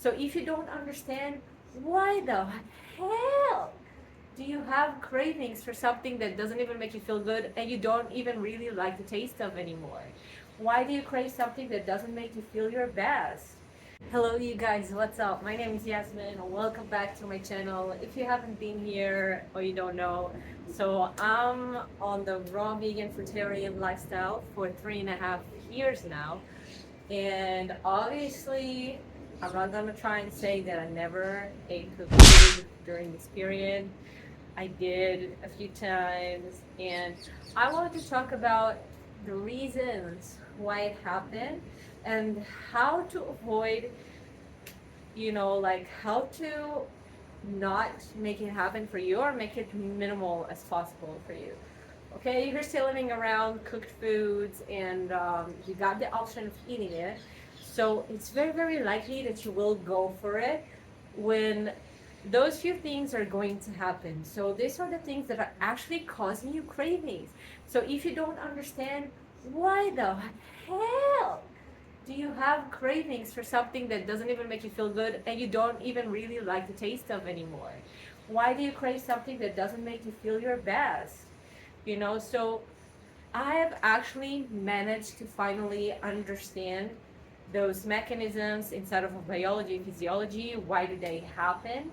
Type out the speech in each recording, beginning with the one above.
So if you don't understand, why the hell do you have cravings for something that doesn't even make you feel good and you don't even really like the taste of anymore? Why do you crave something that doesn't make you feel your best? Hello you guys, what's up? My name is Yasmin. Welcome back to my channel. If you haven't been here or you don't know, so I'm on the raw vegan fruitarian lifestyle for 3.5 years now. And obviously, I'm not gonna try and say that I never ate cooked food during this period. I did a few times, and I wanted to talk about the reasons why it happened and how to avoid, like how to not make it happen for you or make it minimal as possible for you. Okay, if you're still living around cooked foods and you got the option of eating it, so it's very, very likely that you will go for it when those few things are going to happen. So these are the things that are actually causing you cravings. So if you don't understand, why the hell do you have cravings for something that doesn't even make you feel good and you don't even really like the taste of anymore? Why do you crave something that doesn't make you feel your best? So I have actually managed to finally understand those mechanisms inside of biology and physiology. Why do they happen?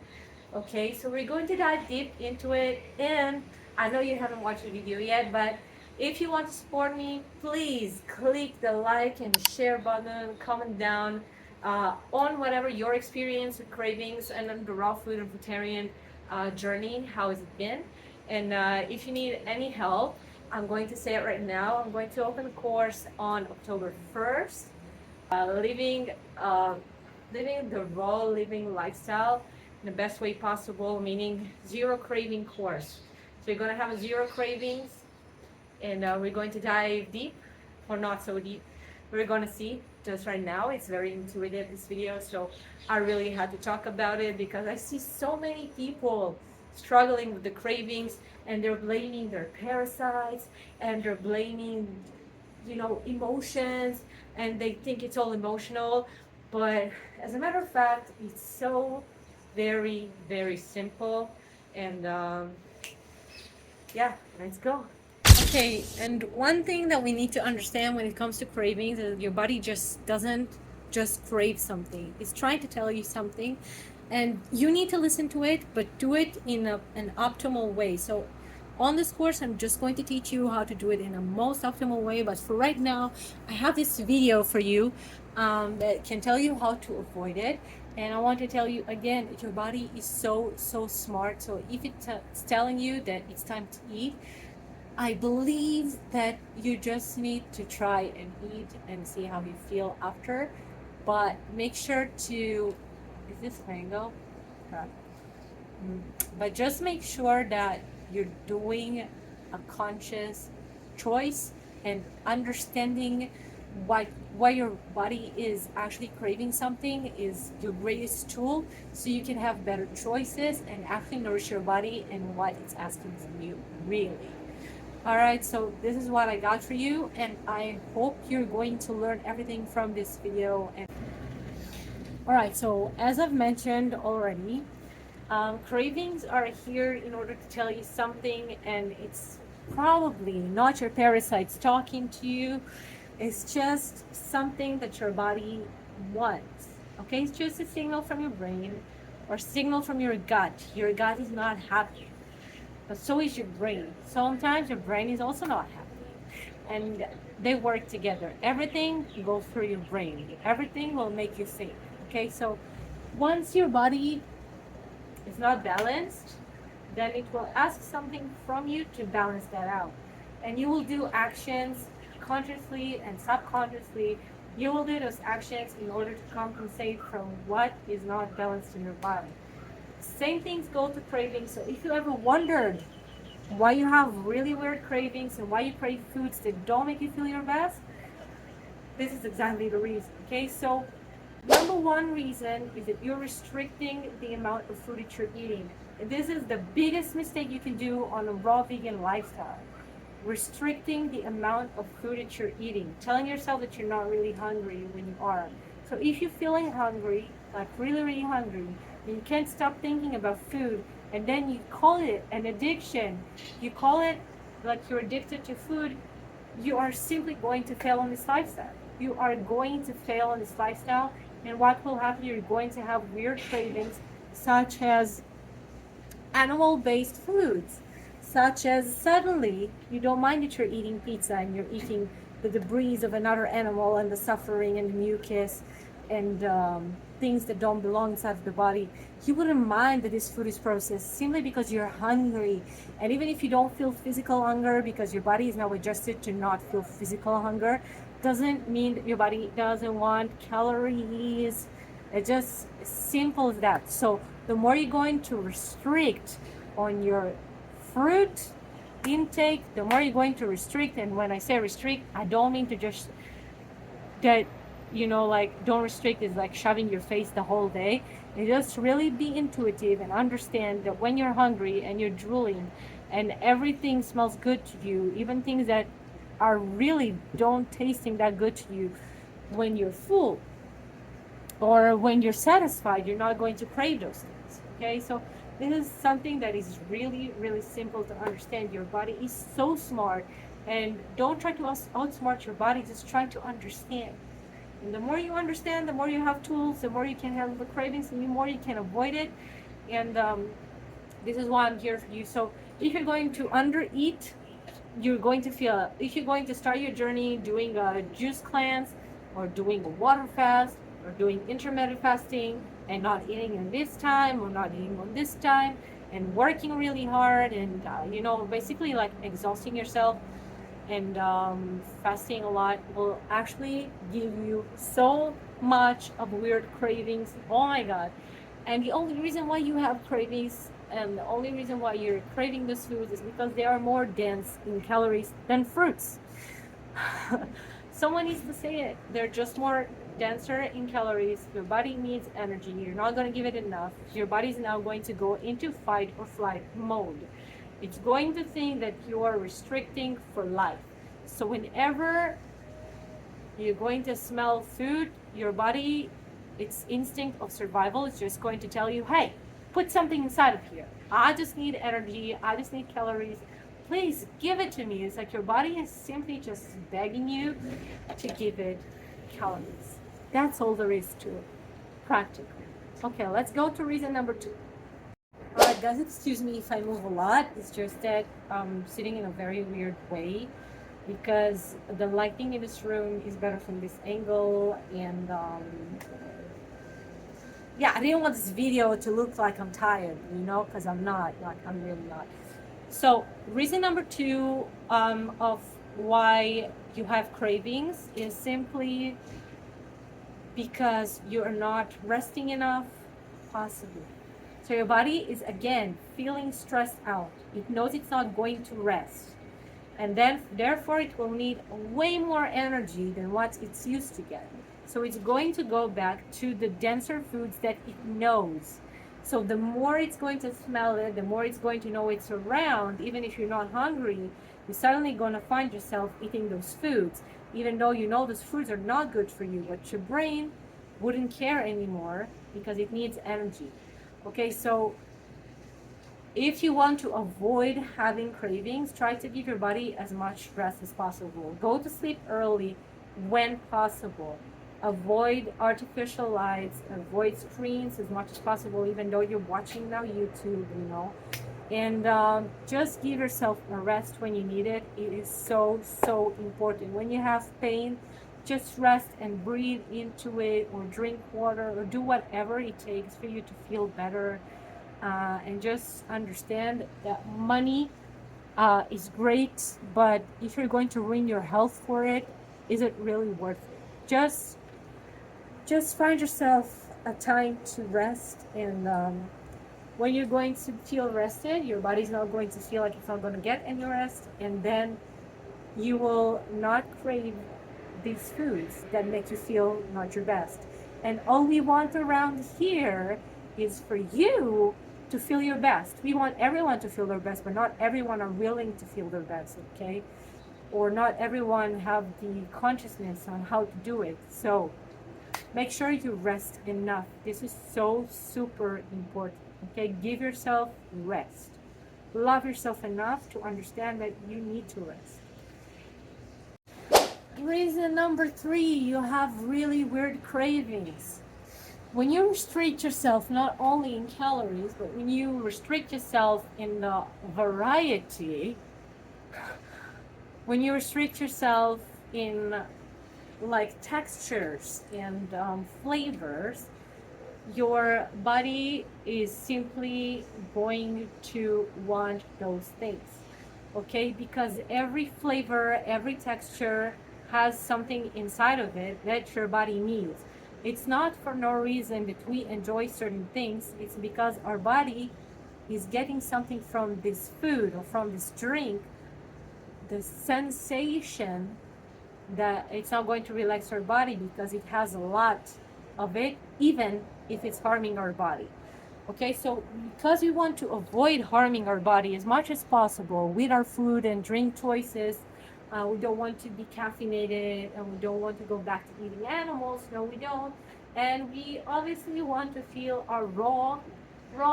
Okay, so we're going to dive deep into it, and I know you haven't watched the video yet, but if you want to support me, please click the like and share button, comment down on whatever your experience with cravings and on the raw food and vegetarian journey, how has it been? And if you need any help, I'm going to say it right now. I'm going to open a course on October 1st, living, living the raw living lifestyle in the best way possible, meaning zero craving course. So you're going to have a zero cravings, and we're going to dive deep or not so deep. We're going to see just right now. It's very intuitive, this video, so I really had to talk about it because I see so many people struggling with the cravings, and they're blaming their parasites, and they're blaming emotions, and they think it's all emotional. But as a matter of fact, it's so very, very simple. And yeah, let's go. Okay, and one thing that we need to understand when it comes to cravings is your body just doesn't just crave something. It's trying to tell you something, and you need to listen to it, but do it in an optimal way. So on this course, I'm just going to teach you how to do it in a most optimal way. But for right now, I have this video for you that can tell you how to avoid it. And I want to tell you again, your body is so smart. So if it's telling you that it's time to eat, I believe that you just need to try and eat and see how you feel after. But make sure to, is this mango? But just make sure that you're doing a conscious choice and understanding why your body is actually craving something is your greatest tool, so you can have better choices and actually nourish your body and what it's asking from you, really. All right, so this is what I got for you, and I hope you're going to learn everything from this video. And all right, so as I've mentioned already, cravings are here in order to tell you something, and it's probably not your parasites talking to you. It's just something that your body wants. Okay, it's just a signal from your brain or signal from your gut. Your gut is not happy, but so is your brain. Sometimes your brain is also not happy, and they work together. Everything goes through your brain. Everything will make you think. Okay, so once your body is not balanced, then it will ask something from you to balance that out. And you will do actions consciously and subconsciously. You will do those actions in order to compensate from what is not balanced in your body. Same things go to cravings. So if you ever wondered why you have really weird cravings and why you crave foods that don't make you feel your best, this is exactly the reason. Okay, so number one reason is that you're restricting the amount of food that you're eating. And this is the biggest mistake you can do on a raw vegan lifestyle. Restricting the amount of food that you're eating. Telling yourself that you're not really hungry when you are. So if you're feeling hungry, like really, really hungry, and you can't stop thinking about food, and then you call it an addiction, you call it like you're addicted to food, you are simply going to fail on this lifestyle. You are going to fail on this lifestyle, and what will happen? You're going to have weird cravings, such as animal-based foods, such as suddenly you don't mind that you're eating pizza and you're eating the debris of another animal and the suffering and the mucus and things that don't belong inside of the body. You wouldn't mind that this food is processed simply because you're hungry. And even if you don't feel physical hunger because your body is now adjusted to not feel physical hunger, doesn't mean that your body doesn't want calories. It's just simple as that. So the more you're going to restrict on your fruit intake, the more you're going to restrict. And when I say restrict, I don't mean to just that, you know, like don't restrict is like shoving your face the whole day. And just really be intuitive and understand that when you're hungry and you're drooling and everything smells good to you, even things that are really don't tasting that good to you, when you're full or when you're satisfied, you're not going to crave those things. Okay, so this is something that is really, really simple to understand. Your body is so smart, and don't try to outsmart your body, just try to understand. And the more you understand, the more you have tools, the more you can handle the cravings, and the more you can avoid it. And this is why I'm here for you. So if you're going to undereat, you're going to feel, if you're going to start your journey doing a juice cleanse or doing a water fast or doing intermittent fasting and not eating at this time or not eating on this time and working really hard and you know, basically like exhausting yourself and fasting a lot will actually give you so much of weird cravings. Oh my god. And the only reason why you have cravings and the only reason why you're craving those foods is because they are more dense in calories than fruits. Someone needs to say it. They're just more denser in calories. Your body needs energy. You're not going to give it enough. Your body's now going to go into fight or flight mode. It's going to think that you are restricting for life. So whenever you're going to smell food, your body, its instinct of survival is just going to tell you, hey, put something inside of here. I just need energy. I just need calories. Please give it to me. It's like your body is simply just begging you to give it calories. That's all there is to it, practically. Okay, let's go to reason number 2. Alright guys, excuse me if I move a lot. It's just that I'm sitting in a very weird way because the lighting in this room is better from this angle, and yeah, I didn't want this video to look like I'm tired, you know, because I'm not, like I'm really not. So reason number 2 of why you have cravings is simply because you are not resting enough, possibly. So your body is again feeling stressed out. It knows it's not going to rest. And then therefore it will need way more energy than what it's used to get. So it's going to go back to the denser foods that it knows. So the more it's going to smell it, the more it's going to know it's around. Even if you're not hungry, you're suddenly going to find yourself eating those foods, even though you know those foods are not good for you, but your brain wouldn't care anymore because it needs energy. Okay, so if you want to avoid having cravings, try to give your body as much rest as possible. Go to sleep early when possible. Avoid artificial lights, avoid screens as much as possible, even though you're watching now YouTube, you know. And just give yourself a rest when you need it. It is so, so important. When you have pain, just rest and breathe into it, or drink water, or do whatever it takes for you to feel better. And just understand that money is great, but if you're going to ruin your health for it, is it really worth it? Just find yourself a time to rest, and when you're going to feel rested, your body's not going to feel like it's not going to get any rest, and then you will not crave these foods that make you feel not your best. And all we want around here is for you to feel your best. We want everyone to feel their best, but not everyone are willing to feel their best, okay? Or not everyone have the consciousness on how to do it. So Make sure you rest enough. This is so super important. Okay, give yourself rest. Love yourself enough to understand that you need to rest. Reason number 3, you have really weird cravings. When you restrict yourself not only in calories, but when you restrict yourself in the variety, when you restrict yourself in like textures and flavors, your body is simply going to want those things. Okay, because every flavor, every texture has something inside of it that your body needs. It's not for no reason that we enjoy certain things. It's because our body is getting something from this food or from this drink, the sensation that it's not going to relax our body because it has a lot of it, even if it's harming our body. Okay, so because we want to avoid harming our body as much as possible with our food and drink choices, we don't want to be caffeinated, and we don't want to go back to eating animals. No, we don't. And we obviously want to feel our raw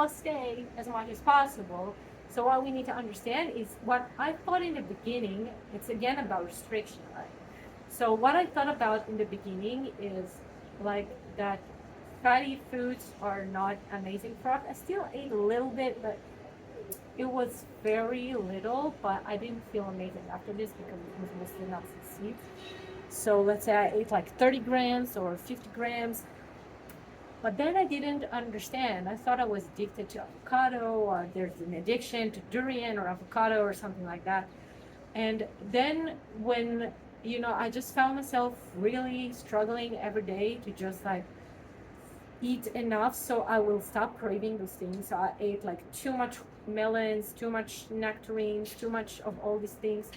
state as much as possible. So what we need to understand is what I thought in the beginning, it's again about restriction, right? So what I thought about in the beginning is like that fatty foods are not amazing for us. I still ate a little bit, but it was very little, but I didn't feel amazing after this because it was mostly nuts and seeds. So let's say I ate like 30 grams or 50 grams, but then I didn't understand. I thought I was addicted to avocado, or there's an addiction to durian or avocado or something like that. And then when, I just found myself really struggling every day to just like eat enough so I will stop craving those things. So I ate like too much melons, too much nectarines, too much of all these things.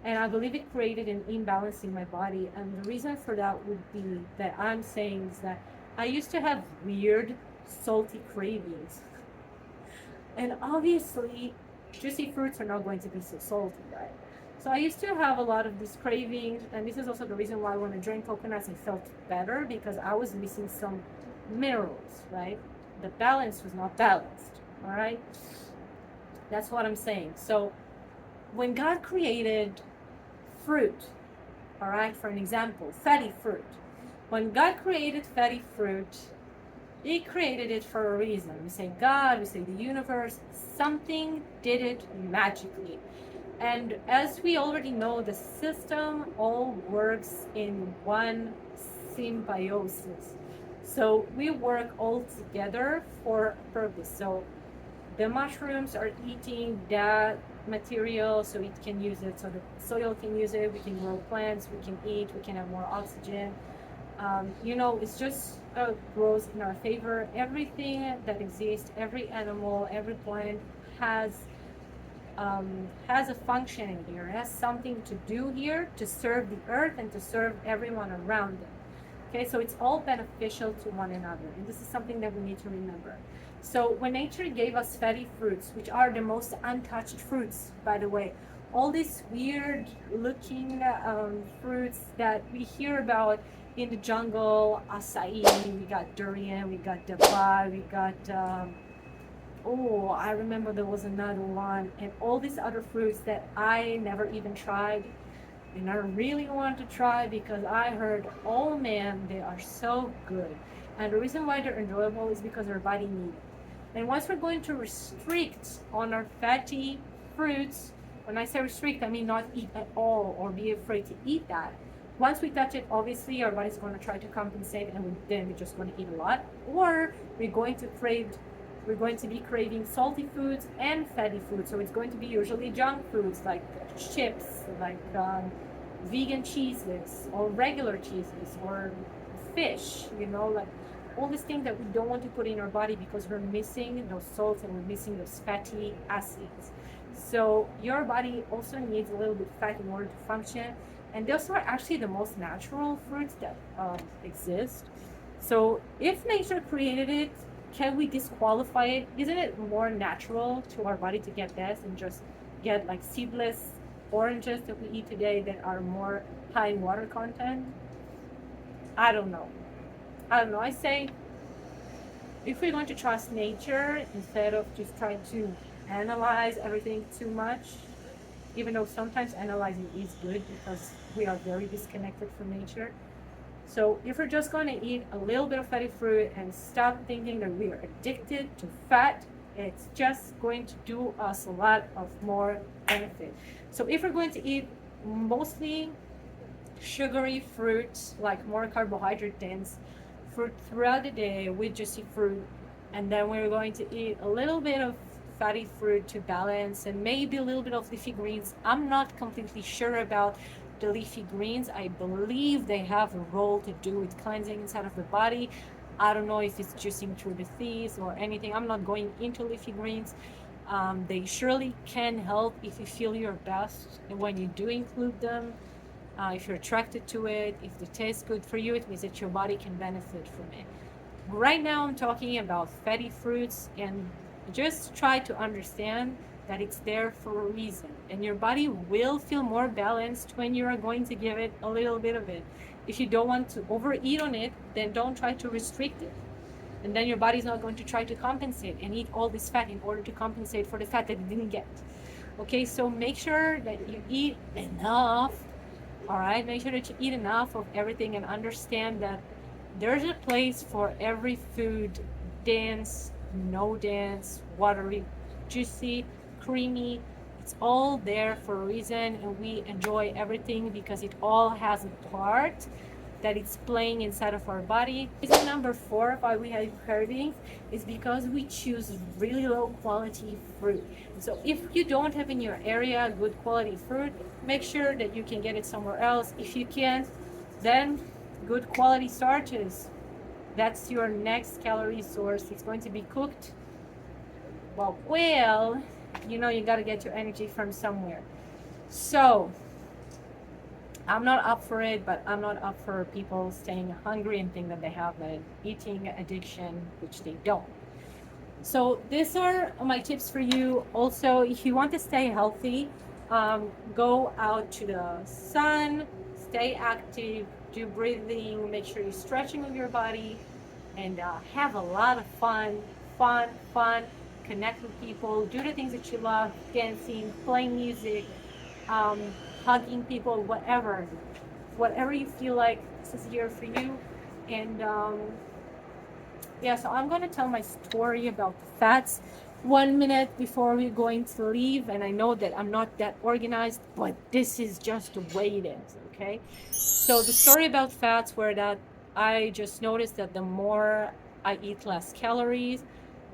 And I believe it created an imbalance in my body. And the reason for that would be that I'm saying is that I used to have weird salty cravings. And obviously, juicy fruits are not going to be so salty, right? So I used to have a lot of these cravings, and this is also the reason why when I drank coconuts, I felt better because I was missing some minerals, right? The balance was not balanced, all right? That's what I'm saying. So when God created fruit, all right, for an example, fatty fruit. When God created fatty fruit, He created it for a reason. We say God, we say the universe, something did it magically. And as we already know, the system all works in one symbiosis. So we work all together for a purpose. So the mushrooms are eating that material so it can use it, so the soil can use it, we can grow plants, we can eat, we can have more oxygen. It's just grows in our favor. Everything that exists, every animal, every plant has a function in here, has something to do here to serve the earth and to serve everyone around it. Okay, so it's all beneficial to one another, and this is something that we need to remember. So when nature gave us fatty fruits, which are the most untouched fruits, by the way, all these weird looking fruits that we hear about in the jungle, acai, we got durian, we got daba, we got I remember there was another one, and all these other fruits that I never even tried, and I really want to try because I heard, oh man, they are so good. And the reason why they're enjoyable is because our body needs it. And once we're going to restrict on our fatty fruits, when I say restrict, I mean not eat at all or be afraid to eat that. Once we touch it, obviously our body's going to try to compensate, and then we're just going to eat a lot. Or we're going to be craving salty foods and fatty foods. So it's going to be usually junk foods like chips, like vegan cheeses or regular cheeses or fish, like all these things that we don't want to put in our body because we're missing those salts and we're missing those fatty acids. So your body also needs a little bit of fat in order to function. And those are actually the most natural fruits that exist. So if nature created it, can we disqualify it? Isn't it more natural to our body to get this and just get like seedless oranges that we eat today that are more high in water content? I don't know. I don't know, I say if we're going to trust nature instead of just trying to analyze everything too much, even though sometimes analyzing is good because we are very disconnected from nature. So if we're just going to eat a little bit of fatty fruit and stop thinking that we are addicted to fat, it's just going to do us a lot of more benefit. So if we're going to eat mostly sugary fruits, like more carbohydrate dense fruit throughout the day with juicy fruit, and then we're going to eat a little bit of fatty fruit to balance, and maybe a little bit of leafy greens. I'm not completely sure about the leafy greens. I believe they have a role to do with cleansing inside of the body. I don't know if it's juicing through the teeth or anything. I'm not going into leafy greens. They surely can help if you feel your best when you do include them. If you're attracted to it, if it tastes good for you, it means that your body can benefit from it. Right now, I'm talking about fatty fruits, and just try to understand that it's there for a reason. And your body will feel more balanced when you are going to give it a little bit of it. If you don't want to overeat on it, then don't try to restrict it. And then your body's not going to try to compensate and eat all this fat in order to compensate for the fat that it didn't get. Okay, so make sure that you eat enough. All right, make sure that you eat enough of everything and understand that there's a place for every food, dense, no dense, watery, juicy, creamy. It's all there for a reason, and we enjoy everything because it all has a part that it's playing inside of our body. Reason number 4 why we have cravings is because we choose really low quality fruit. So if you don't have in your area good quality fruit, make sure that you can get it somewhere else. If you can't, then good quality starches. That's your next calorie source. It's going to be cooked. Well, you know you got to get your energy from somewhere. So I'm not up for it, but I'm not up for people staying hungry and think that they have an eating addiction, which they don't. So these are my tips for you. Also, if you want to stay healthy, go out to the sun, stay active, do breathing, make sure you're stretching with your body, and have a lot of fun. Connect with people, do the things that you love, dancing, playing music, hugging people, whatever you feel like this is here for you. And yeah, so I'm going to tell my story about the fats 1 minute before we're going to leave. And I know that I'm not that organized, but this is just the way it is, okay? So the story about fats were that I just noticed that the more I eat less calories,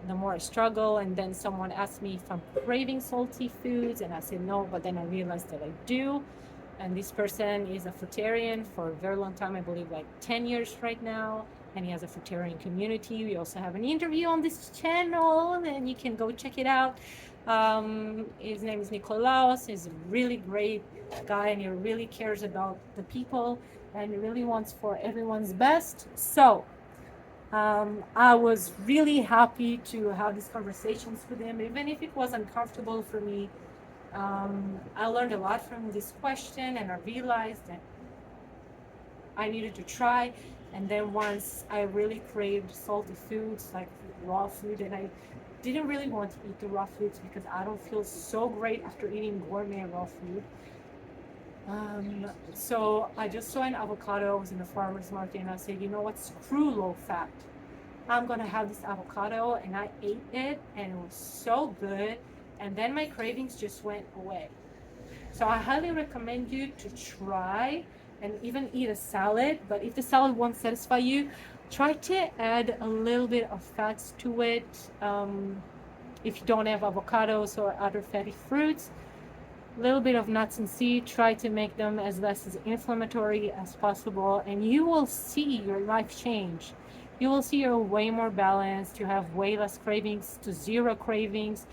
the more I struggle. And then someone asked me if I'm craving salty foods, and I said no, but then I realized that I do. And this person is a fruitarian for a very long time, I believe like 10 years right now, and he has a fruitarian community. We also have an interview on this channel, and you can go check it out. His name is Nicolaos. He's a really great guy, and he really cares about the people, and he really wants for everyone's best. So I was really happy to have these conversations with him, even if it was uncomfortable for me. I learned a lot from this question, and I realized that I needed to try. And then once I really craved salty foods, like raw food, and I didn't really want to eat the raw foods because I don't feel so great after eating gourmet raw food. So I just saw an avocado. I was in the farmer's market, and I said, you know what, screw low fat. I'm gonna have this avocado, and I ate it, and it was so good. And then my cravings just went away. So I highly recommend you to try and even eat a salad. But if the salad won't satisfy you, try to add a little bit of fats to it. If you don't have avocados or other fatty fruits, a little bit of nuts and seeds, try to make them as less as inflammatory as possible, and you will see your life change. You will see you're way more balanced, you have way less cravings to zero cravings.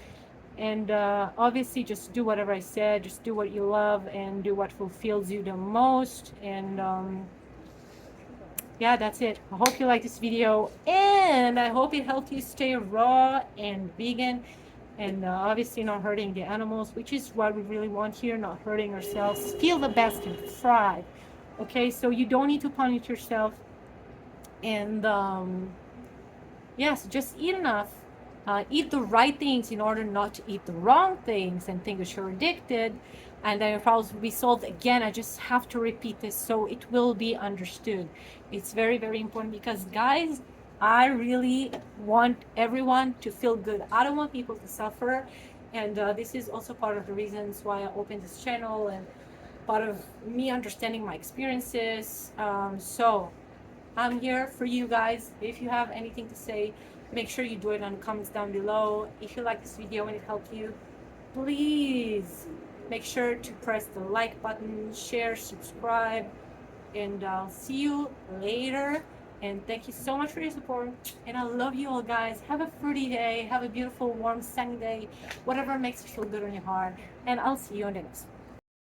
And obviously just do whatever I said, just do what you love and do what fulfills you the most. And yeah, that's it. I hope you like this video, and I hope it helped you stay raw and vegan, and obviously not hurting the animals, which is what we really want here, not hurting ourselves. Feel the best and thrive. Okay, so you don't need to punish yourself. And yes, just eat enough. Eat the right things in order not to eat the wrong things and think that you're addicted. And then your problems will be solved. Again, I just have to repeat this so it will be understood. It's very, very important because, guys, I really want everyone to feel good. I don't want people to suffer. And this is also part of the reasons why I opened this channel and part of me understanding my experiences. So I'm here for you guys. If you have anything to say, make sure you do it on the comments down below. If you like this video and it helped you, please make sure to press the like button, share, subscribe, and I'll see you later. And thank you so much for your support. And I love you all, guys. Have a fruity day. Have a beautiful, warm, sunny day. Whatever makes you feel good on your heart. And I'll see you on the next one.